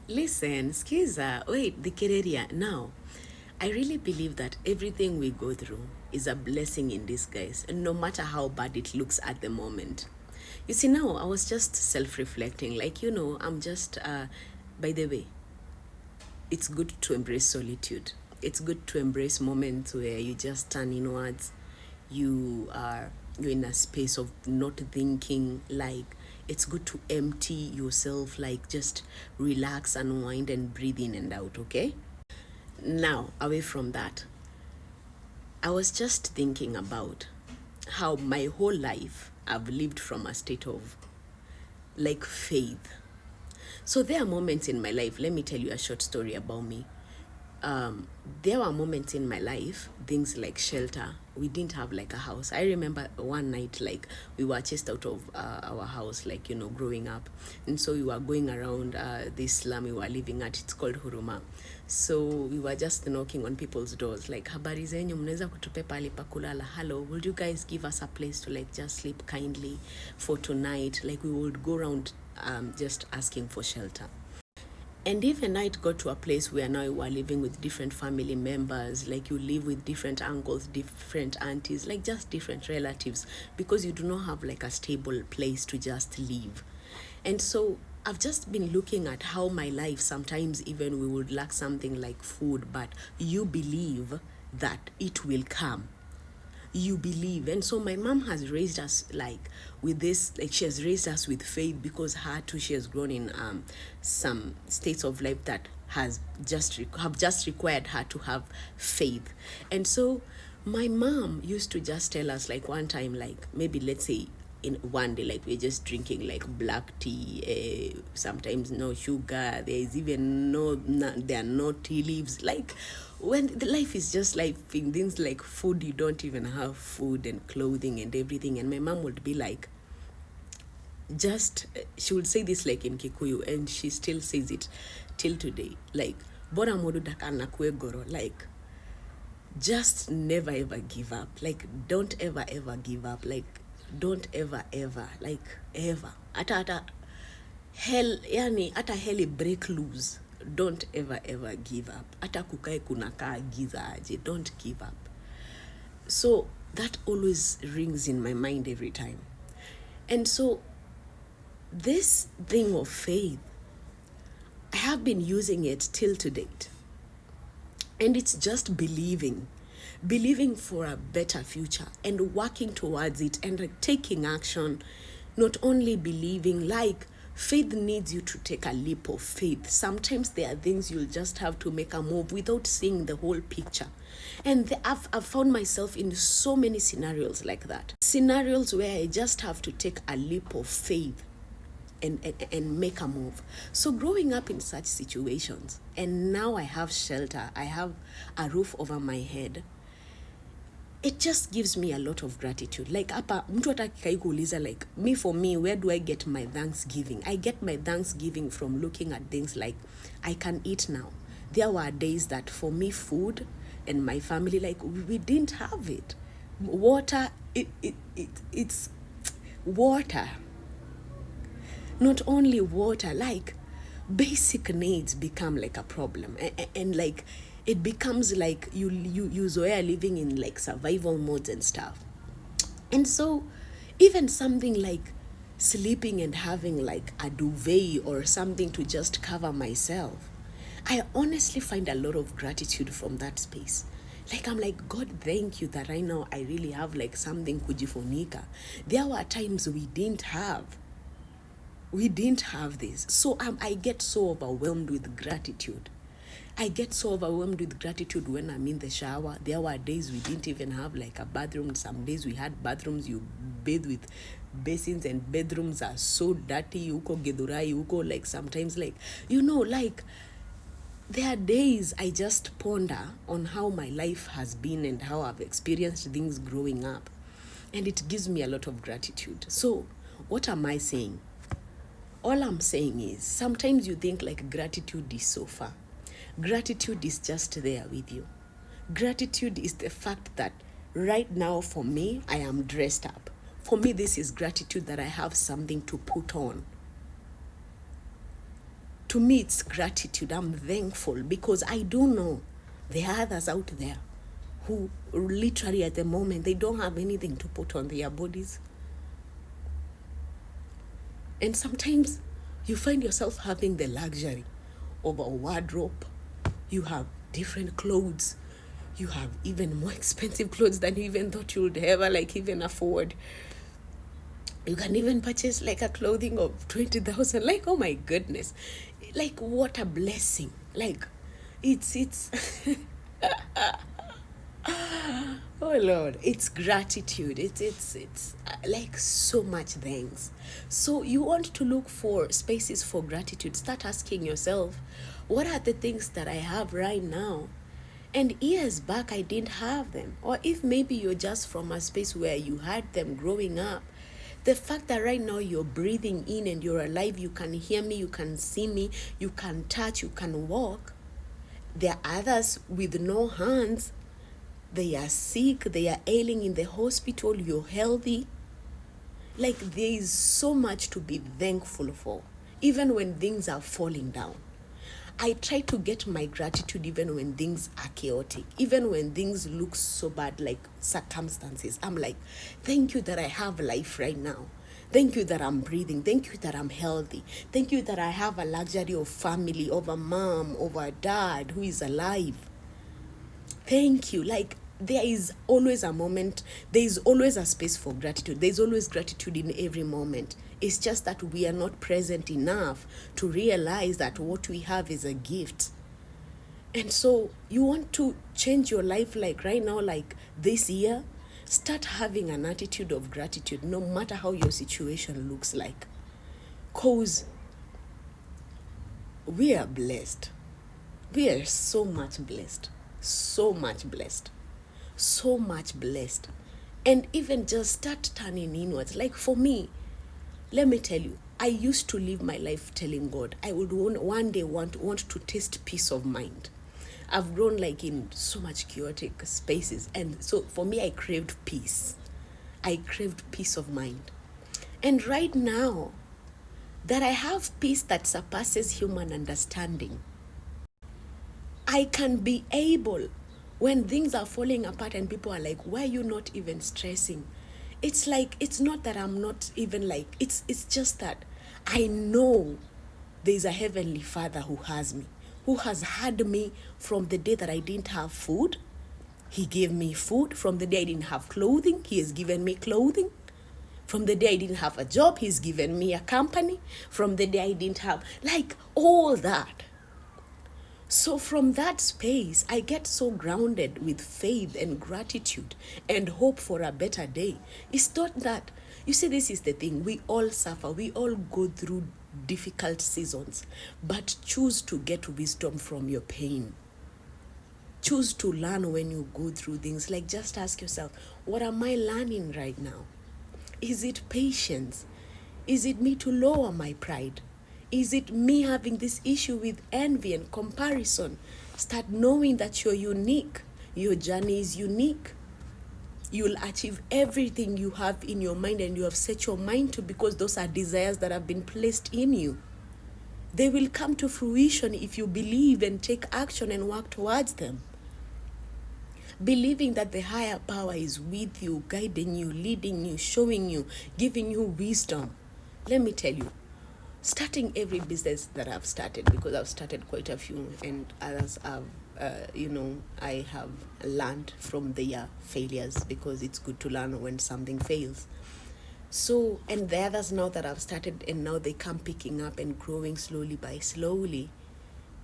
Listen, skiza, wait, the Kereria. Now, I really believe that everything we go through is a blessing in disguise, no matter how bad it looks at the moment. You see, now I was just self reflecting. I'm just, by the way, it's good to embrace solitude. It's good to embrace moments where you just turn inwards. You're in a space of not thinking. Like, it's good to empty yourself, like just relax, unwind, and breathe in and out. Okay. Now, away from that, I was just thinking about how my whole life I've lived from a state of like faith. So there are moments in my life, let me tell you a short story about me. There were moments in my life, things like shelter. We didn't have like a house. I remember one night, like we were chased out of our house, like, growing up. And so we were going around this slum we were living at. It's called Huruma. So we were just knocking on people's doors, like, habari zenyu, mnaweza kutupe pali pa kulala? Hello, would you guys give us a place to like just sleep kindly for tonight? Like we would go around just asking for shelter. And even now it got to a place where now you are living with different family members, like you live with different uncles, different aunties, like just different relatives, because you do not have like a stable place to just live. And so I've just been looking at how my life, sometimes even we would lack something like food, but you believe that it will come, you believe. And so my mom has raised us like with this, like she has raised us with faith, because her too, she has grown in some states of life that have just required her to have faith. And so my mom used to just tell us, like one time, like maybe let's say in one day, like we're just drinking like black tea, sometimes no sugar, there is even there are no tea leaves, like when the life is just like in things like food, you don't even have food and clothing and everything. And my mom would be like, just she would say this like in Kikuyu, and she still says it till today, like bora modu dakana goro, like just never ever give up, like don't ever ever give up, like don't ever ever, like ever, ata hell, yani ata hell break loose, don't ever ever give up, ata kukae kunakaa giza aje, don't give up. So that always rings in my mind every time. And so this thing of faith, I have been using it till to date. And it's just believing for a better future and working towards it and like taking action, not only believing. Like faith needs you to take a leap of faith. Sometimes there are things you'll just have to make a move without seeing the whole picture. And I've found myself in so many scenarios like that. Scenarios where I just have to take a leap of faith and make a move. So growing up in such situations, and now I have shelter, I have a roof over my head, it just gives me a lot of gratitude. Like hapa mtu atakai kuuliza, like me, for me, where do I get my thanksgiving? I get my thanksgiving from looking at things like I can eat now. There were days that for me, food and my family, like we didn't have it. Water, it's water. Not only water, like basic needs become like a problem, and like it becomes like you zoea living in like survival modes and stuff. And so even something like sleeping and having like a duvet or something to just cover myself, I honestly find a lot of gratitude from that space. Like I'm like, God, thank you that right now I really have like something kujifunika. There were times we didn't have this. So I get so overwhelmed with gratitude. I get so overwhelmed with gratitude when I'm in the shower. There were days we didn't even have like a bathroom. Some days we had bathrooms, you bathe with basins, and bedrooms are so dirty. Uko gedurai, uko like sometimes like, like there are days I just ponder on how my life has been and how I've experienced things growing up. And it gives me a lot of gratitude. So what am I saying? All I'm saying is sometimes you think like gratitude is so far. Gratitude is just there with you. Gratitude is the fact that right now for me, I am dressed up. For me, this is gratitude that I have something to put on. To me, it's gratitude. I'm thankful because I do know there are others out there who literally at the moment, they don't have anything to put on their bodies. And sometimes you find yourself having the luxury of a wardrobe. You have different clothes. You have even more expensive clothes than you even thought you would ever even afford. You can even purchase a clothing of 20,000. Oh my goodness. What a blessing. It's oh Lord, it's gratitude. It's so much thanks. So you want to look for spaces for gratitude. Start asking yourself, what are the things that I have right now? And years back, I didn't have them. Or if maybe you're just from a space where you had them growing up, the fact that right now you're breathing in and you're alive, you can hear me, you can see me, you can touch, you can walk. There are others with no hands. They are sick, they are ailing in the hospital, you're healthy. There is so much to be thankful for, even when things are falling down. I try to get my gratitude even when things are chaotic, even when things look so bad, like circumstances. I'm like, thank you that I have life right now. Thank you that I'm breathing. Thank you that I'm healthy. Thank you that I have a luxury of family, of a mom, of a dad who is alive. Thank you. There is always a moment, there is always a space for gratitude. There's always gratitude in every moment. It's just that we are not present enough to realize that what we have is a gift. And so you want to change your life right now, this year, start having an attitude of gratitude no matter how your situation looks like. Because we are blessed. We are so much blessed. So much blessed. So much blessed. And even just start turning inwards. For me, let me tell you, I used to live my life telling God I would one day want to taste peace of mind. I've grown in so much chaotic spaces, and so for me, I craved peace. I craved peace of mind. And right now that I have peace that surpasses human understanding, I can be able, when things are falling apart and people are like, why are you not even stressing? It's it's not that I'm not even it's just that I know there's a heavenly Father who has me, who has had me from the day that I didn't have food. He gave me food. From the day I didn't have clothing, He has given me clothing. From the day I didn't have a job, He's given me a company. From the day I didn't have, all that. So from that space, I get so grounded with faith and gratitude and hope for a better day. It's not that, you see, this is the thing. We all suffer. We all go through difficult seasons, but choose to get wisdom from your pain. Choose to learn when you go through things. Just ask yourself, what am I learning right now? Is it patience? Is it me to lower my pride? Is it me having this issue with envy and comparison? Start knowing that you're unique. Your journey is unique. You'll achieve everything you have in your mind and you have set your mind to, because those are desires that have been placed in you. They will come to fruition if you believe and take action and work towards them. Believing that the higher power is with you, guiding you, leading you, showing you, giving you wisdom. Let me tell you, starting every business that I've started, because I've started quite a few and others have, I have learned from their failures, because it's good to learn when something fails. So, and the others now that I've started and now they come picking up and growing slowly by slowly,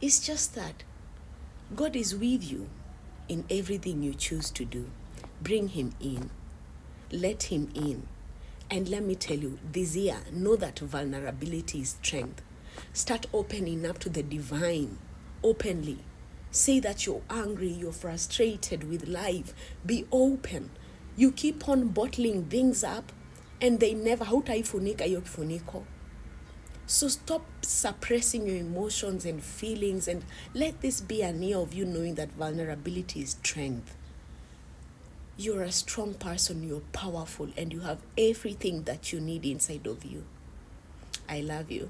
it's just that God is with you in everything you choose to do. Bring Him in. Let Him in. And let me tell you, this year, know that vulnerability is strength. Start opening up to the divine openly. Say that you're angry, you're frustrated with life. Be open. You keep on bottling things up and they never, hautaifunika hiyo kifuniko. So stop suppressing your emotions and feelings, and let this be an year of you knowing that vulnerability is strength. You're a strong person, you're powerful, and you have everything that you need inside of you. I love you.